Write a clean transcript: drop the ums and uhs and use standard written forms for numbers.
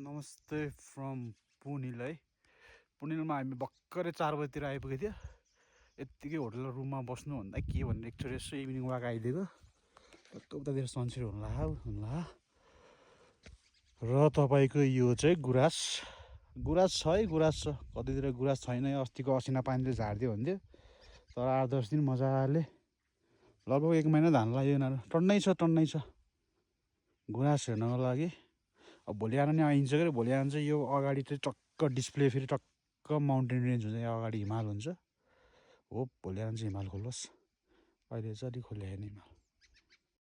नमस्ते फ्रम पुनिल है। पुनिलमा हामी भर्खरै 4 बजीतिर आइपुगेको थियो। यत्तिकै होटल रुममा बस्नुभन्दा के भनेर एकचोटि यसो इभिनिङ वाक आइदिएको। उतातिर सनसेट हुन्ला र तपाईँको यो चाहिँ गुराँस छ है। गुराँस छ, कतितिर गुराँस छैन। अस्तिको असिना पानीले झारिदियो हुन्थ्यो, तर 8-10 दिन मजाले लगभग 1 महिना धान लाग्यो। यिनीहरू टन्नै छ गुराँस हेर्नको लागि। अब भोलि आएर नि आइन्छ कि भोलि आएर चाहिँ यो अगाडि चाहिँ टक्क डिस्प्ले फेरि टक्क माउन्टेन रेन्ज हुन्छ, यहाँ अगाडि हिमाल हुन्छ। हो भोलि आएर चाहिँ हिमाल खोलोस्, अहिले चाहिँ अलिक खोल्या होइन हिमाल।